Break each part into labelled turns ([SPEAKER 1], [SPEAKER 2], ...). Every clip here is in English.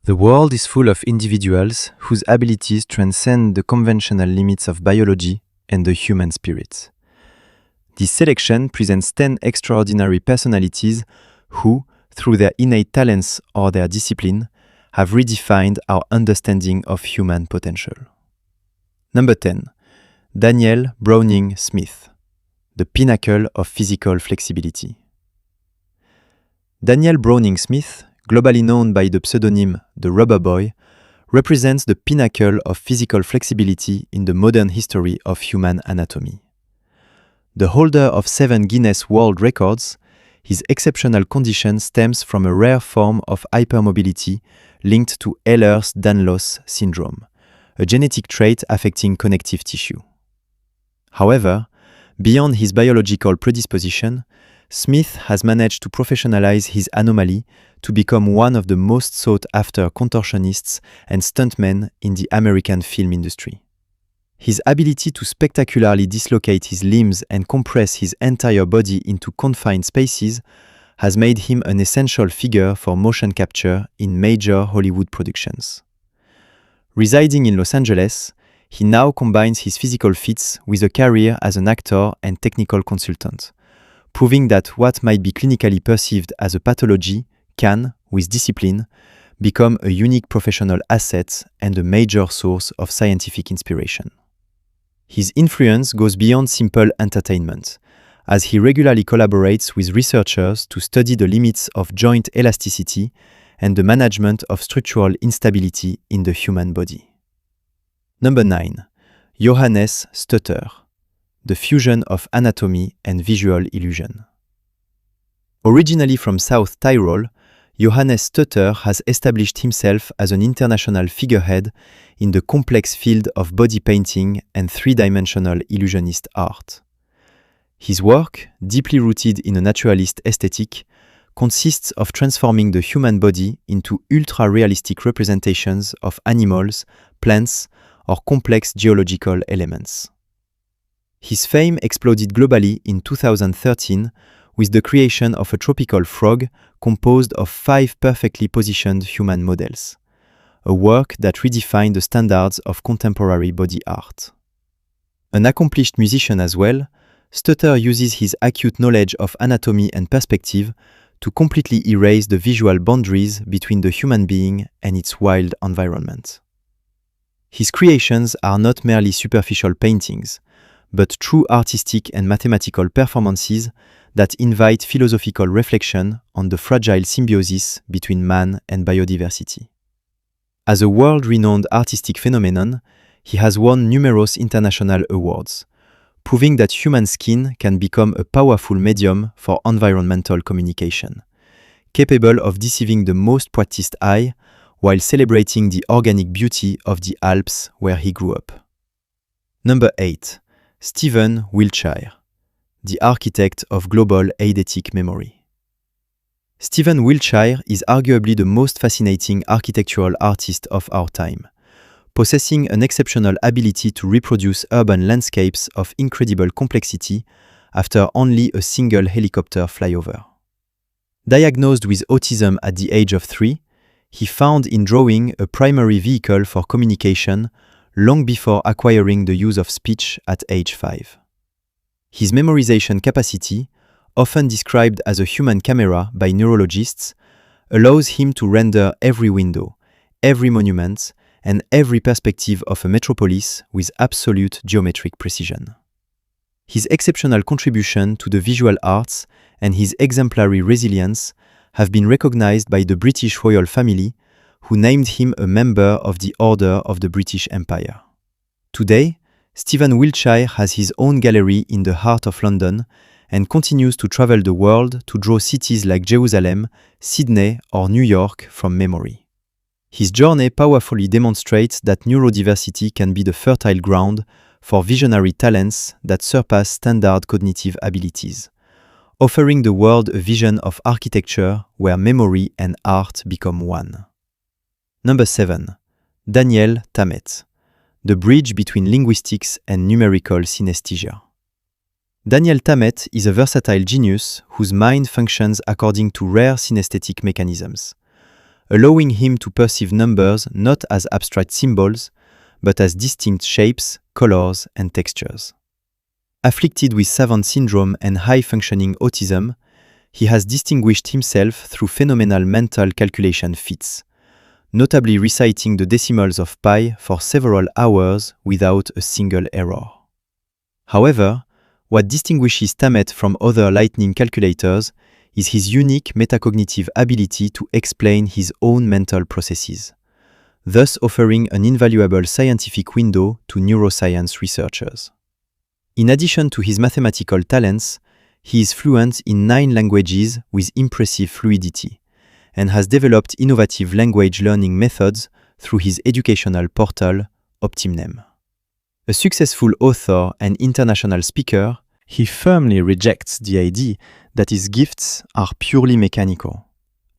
[SPEAKER 1] The world is full of individuals whose abilities transcend the conventional limits of biology and the human spirit. This selection presents 10 extraordinary personalities who, through their innate talents or their discipline, have redefined our understanding of human potential. Number 10. Daniel Browning Smith, the pinnacle of physical flexibility. Daniel Browning Smith, globally known by the pseudonym The Rubber Boy, represents the pinnacle of physical flexibility in the modern history of human anatomy. The holder of 7 Guinness World Records, his exceptional condition stems from a rare form of hypermobility linked to Ehlers-Danlos syndrome, a genetic trait affecting connective tissue. However, beyond his biological predisposition, Smith has managed to professionalize his anomaly to become one of the most sought-after contortionists and stuntmen in the American film industry. His ability to spectacularly dislocate his limbs and compress his entire body into confined spaces has made him an essential figure for motion capture in major Hollywood productions. Residing in Los Angeles, he now combines his physical feats with a career as an actor and technical consultant, proving that what might be clinically perceived as a pathology can, with discipline, become a unique professional asset and a major source of scientific inspiration. His influence goes beyond simple entertainment, as he regularly collaborates with researchers to study the limits of joint elasticity and the management of structural instability in the human body. Number 9. Johannes Stoetter, the fusion of anatomy and visual illusion. Originally from South Tyrol, Johannes Stoetter has established himself as an international figurehead in the complex field of body painting and three-dimensional illusionist art. His work, deeply rooted in a naturalist aesthetic, consists of transforming the human body into ultra-realistic representations of animals, plants, or complex geological elements. His fame exploded globally in 2013 with the creation of a tropical frog composed of 5 perfectly positioned human models, a work that redefined the standards of contemporary body art. An accomplished musician as well, Stoetter uses his acute knowledge of anatomy and perspective to completely erase the visual boundaries between the human being and its wild environment. His creations are not merely superficial paintings, but true artistic and mathematical performances that invite philosophical reflection on the fragile symbiosis between man and biodiversity. As a world-renowned artistic phenomenon, he has won numerous international awards, proving that human skin can become a powerful medium for environmental communication, capable of deceiving the most practiced eye while celebrating the organic beauty of the Alps where he grew up. Number 8. Stephen Wiltshire, the architect of global eidetic memory. Stephen Wiltshire is arguably the most fascinating architectural artist of our time, possessing an exceptional ability to reproduce urban landscapes of incredible complexity after only a single helicopter flyover. Diagnosed with autism at the age of 3, he found in drawing a primary vehicle for communication long before acquiring the use of speech at age 5. His memorization capacity, often described as a human camera by neurologists, allows him to render every window, every monument, and every perspective of a metropolis with absolute geometric precision. His exceptional contribution to the visual arts and his exemplary resilience have been recognized by the British royal family, who named him a member of the Order of the British Empire. Today, Stephen Wiltshire has his own gallery in the heart of London and continues to travel the world to draw cities like Jerusalem, Sydney, or New York from memory. His journey powerfully demonstrates that neurodiversity can be the fertile ground for visionary talents that surpass standard cognitive abilities, offering the world a vision of architecture where memory and art become one. Number 7. Daniel Tammet, the bridge between linguistics and numerical synesthesia. Daniel Tammet is a versatile genius whose mind functions according to rare synesthetic mechanisms, allowing him to perceive numbers not as abstract symbols, but as distinct shapes, colors, and textures. Afflicted with savant syndrome and high-functioning autism, he has distinguished himself through phenomenal mental calculation feats, notably reciting the decimals of pi for several hours without a single error. However, what distinguishes Tammet from other Lightning calculators is his unique metacognitive ability to explain his own mental processes, thus offering an invaluable scientific window to neuroscience researchers. In addition to his mathematical talents, he is fluent in 9 languages with impressive fluidity, and has developed innovative language learning methods through his educational portal, Optimnem. A successful author and international speaker, he firmly rejects the idea that his gifts are purely mechanical,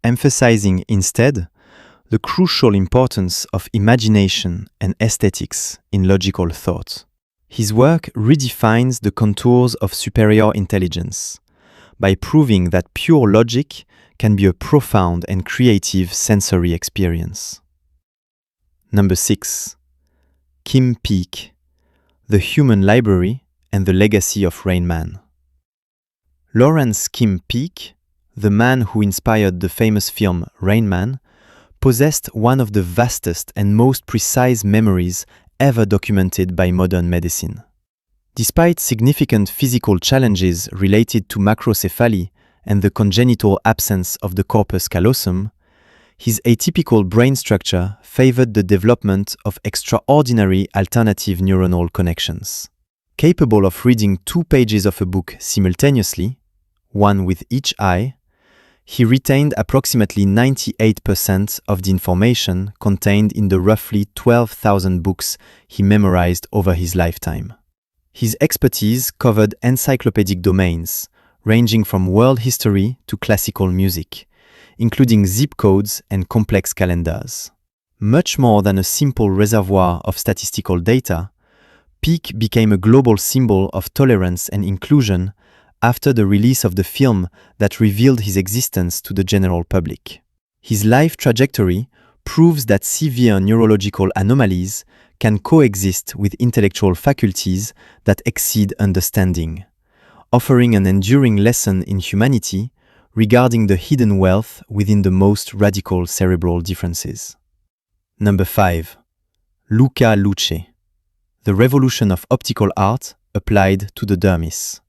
[SPEAKER 1] emphasizing instead the crucial importance of imagination and aesthetics in logical thought. His work redefines the contours of superior intelligence by proving that pure logic can be a profound and creative sensory experience. Number 6. Kim Peek, The Human Library and the Legacy of Rain Man. Lawrence Kim Peek, the man who inspired the famous film Rain Man, possessed one of the vastest and most precise memories ever documented by modern medicine. Despite significant physical challenges related to macrocephaly and the congenital absence of the corpus callosum, his atypical brain structure favored the development of extraordinary alternative neuronal connections. Capable of reading 2 pages of a book simultaneously, one with each eye, he retained approximately 98% of the information contained in the roughly 12,000 books he memorized over his lifetime. His expertise covered encyclopedic domains, ranging from world history to classical music, including zip codes and complex calendars. Much more than a simple reservoir of statistical data, Peek became a global symbol of tolerance and inclusion after the release of the film that revealed his existence to the general public. His life trajectory proves that severe neurological anomalies can coexist with intellectual faculties that exceed understanding, offering an enduring lesson in humanity regarding the hidden wealth within the most radical cerebral differences. Number 5. Luca Luce, The Revolution of Optical Art Applied to the Dermis.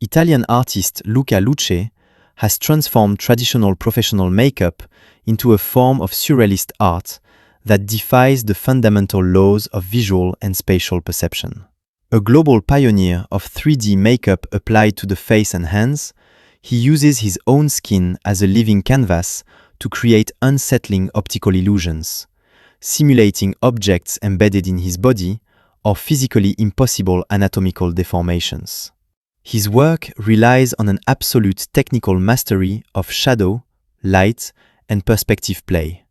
[SPEAKER 1] Italian artist Luca Luce has transformed traditional professional makeup into a form of surrealist art that defies the fundamental laws of visual and spatial perception. A global pioneer of 3D makeup applied to the face and hands, he uses his own skin as a living canvas to create unsettling optical illusions, simulating objects embedded in his body or physically impossible anatomical deformations. His work relies on an absolute technical mastery of shadow, light, and perspective play,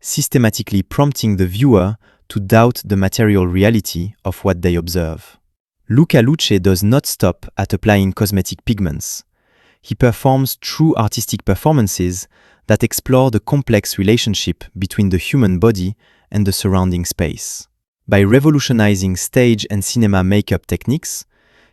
[SPEAKER 1] systematically prompting the viewer to doubt the material reality of what they observe. Luca Luce does not stop at applying cosmetic pigments. He performs true artistic performances that explore the complex relationship between the human body and the surrounding space. By revolutionizing stage and cinema makeup techniques,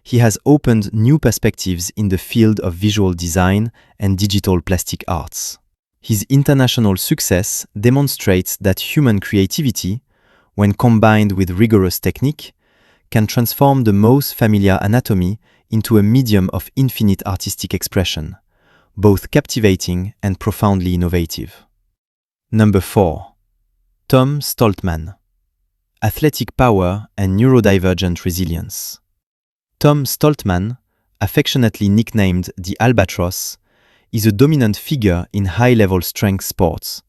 [SPEAKER 1] he has opened new perspectives in the field of visual design and digital plastic arts. His international success demonstrates that human creativity, when combined with rigorous technique, can transform the most familiar anatomy into a medium of infinite artistic expression, both captivating and profoundly innovative. Number 4. Tom Stoltman, Athletic Power and Neurodivergent Resilience. Tom Stoltman, affectionately nicknamed the Albatross, is a dominant figure in high-level strength sports,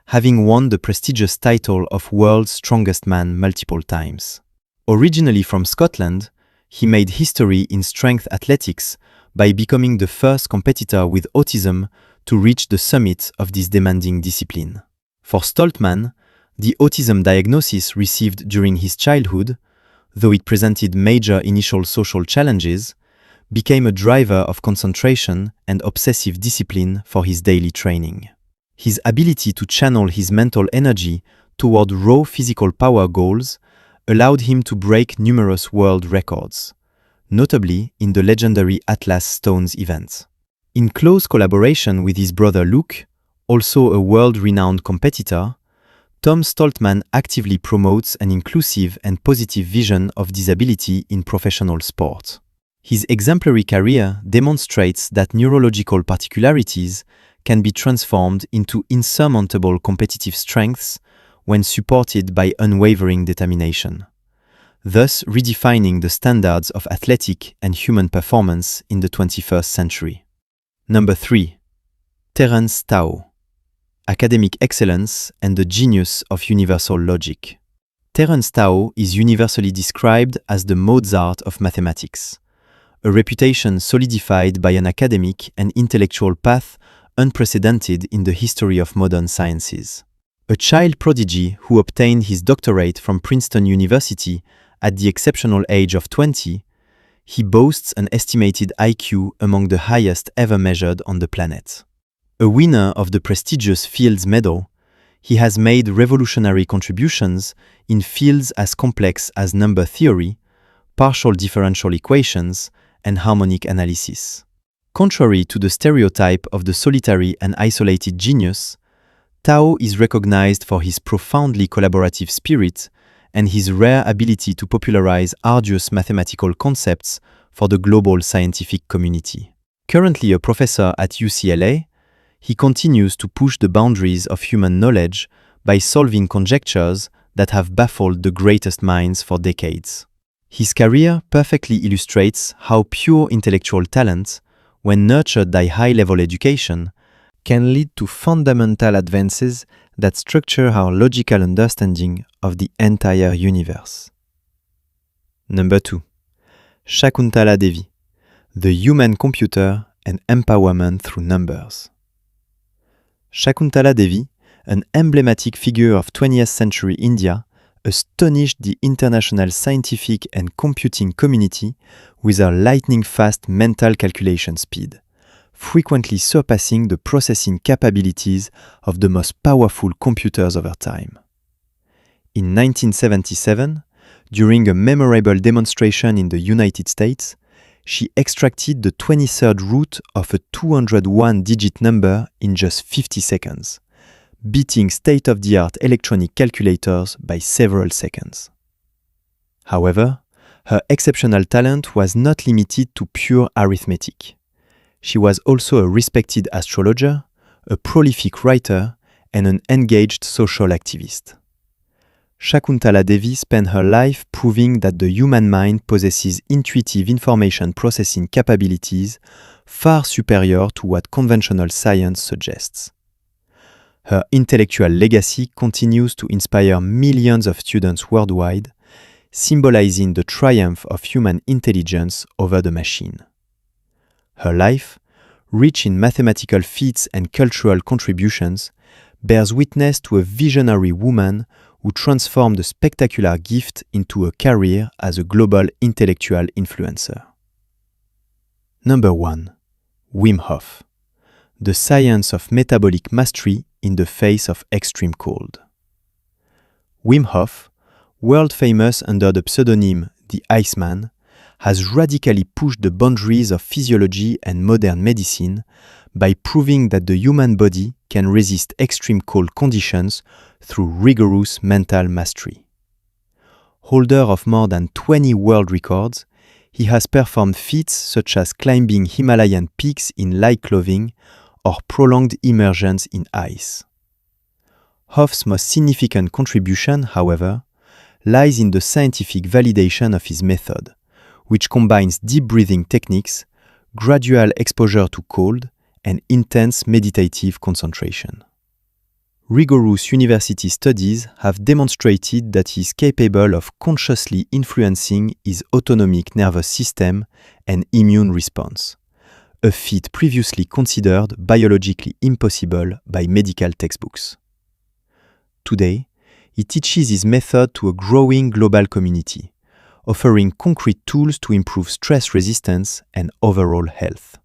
[SPEAKER 1] having won the prestigious title of World's Strongest Man multiple times. Originally from Scotland, he made history in strength athletics by becoming the first competitor with autism to reach the summit of this demanding discipline. For Stoltman, the autism diagnosis received during his childhood, though it presented major initial social challenges, became a driver of concentration and obsessive discipline for his daily training. His ability to channel his mental energy toward raw physical power goals allowed him to break numerous world records, notably in the legendary Atlas Stones event. In close collaboration with his brother Luke, also a world-renowned competitor, Tom Stoltman actively promotes an inclusive and positive vision of disability in professional sport. His exemplary career demonstrates that neurological particularities can be transformed into insurmountable competitive strengths when supported by unwavering determination, thus redefining the standards of athletic and human performance in the 21st century. Number 3. Terence Tao. Academic excellence and the genius of universal logic. Terence Tao is universally described as the Mozart of mathematics, a reputation solidified by an academic and intellectual path unprecedented in the history of modern sciences. A child prodigy who obtained his doctorate from Princeton University at the exceptional age of 20, he boasts an estimated IQ among the highest ever measured on the planet. A winner of the prestigious Fields Medal, he has made revolutionary contributions in fields as complex as number theory, partial differential equations, and harmonic analysis. Contrary to the stereotype of the solitary and isolated genius, Tao is recognized for his profoundly collaborative spirit and his rare ability to popularize arduous mathematical concepts for the global scientific community. Currently a professor at UCLA, he continues to push the boundaries of human knowledge by solving conjectures that have baffled the greatest minds for decades. His career perfectly illustrates how pure intellectual talent, when nurtured by high-level education, can lead to fundamental advances that structure our logical understanding of the entire universe. Number 2. Shakuntala Devi, the human computer and empowerment through numbers. Shakuntala Devi, an emblematic figure of 20th century India, astonished the international scientific and computing community with her lightning-fast mental calculation speed, frequently surpassing the processing capabilities of the most powerful computers of her time. In 1977, during a memorable demonstration in the United States, she extracted the 23rd root of a 201-digit number in just 50 seconds, beating state-of-the-art electronic calculators by several seconds. However, her exceptional talent was not limited to pure arithmetic. She was also a respected astrologer, a prolific writer, and an engaged social activist. Shakuntala Devi spent her life proving that the human mind possesses intuitive information processing capabilities far superior to what conventional science suggests. Her intellectual legacy continues to inspire millions of students worldwide, symbolizing the triumph of human intelligence over the machine. Her life, rich in mathematical feats and cultural contributions, bears witness to a visionary woman who transformed a spectacular gift into a career as a global intellectual influencer. Number 1. Wim Hof, the science of metabolic mastery in the face of extreme cold. Wim Hof, world famous under the pseudonym The Iceman, has radically pushed the boundaries of physiology and modern medicine by proving that the human body can resist extreme cold conditions through rigorous mental mastery. Holder of more than 20 world records, he has performed feats such as climbing Himalayan peaks in light clothing or prolonged immersions in ice. Hof's most significant contribution, however, lies in the scientific validation of his method, which combines deep breathing techniques, gradual exposure to cold, and intense meditative concentration. Rigorous university studies have demonstrated that he is capable of consciously influencing his autonomic nervous system and immune response, a feat previously considered biologically impossible by medical textbooks. Today, he teaches his method to a growing global community, offering concrete tools to improve stress resistance and overall health.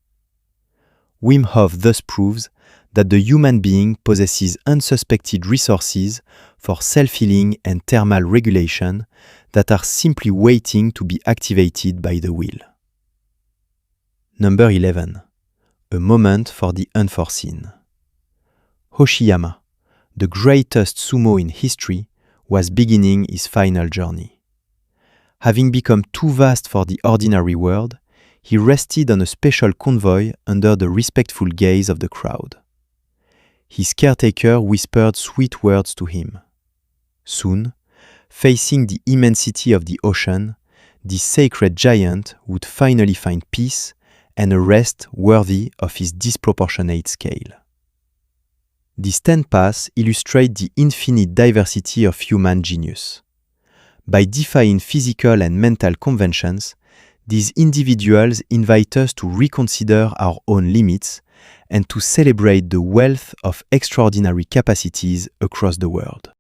[SPEAKER 1] Wim Hof thus proves that the human being possesses unsuspected resources for self-healing and thermal regulation that are simply waiting to be activated by the will. Number 11. A moment for the unforeseen. Hoshiyama, the greatest sumo in history, was beginning his final journey. Having become too vast for the ordinary world, he rested on a special convoy under the respectful gaze of the crowd. His caretaker whispered sweet words to him. Soon, facing the immensity of the ocean, the sacred giant would finally find peace and a rest worthy of his disproportionate scale. These 10 paths illustrate the infinite diversity of human genius. By defying physical and mental conventions, these individuals invite us to reconsider our own limits and to celebrate the wealth of extraordinary capacities across the world.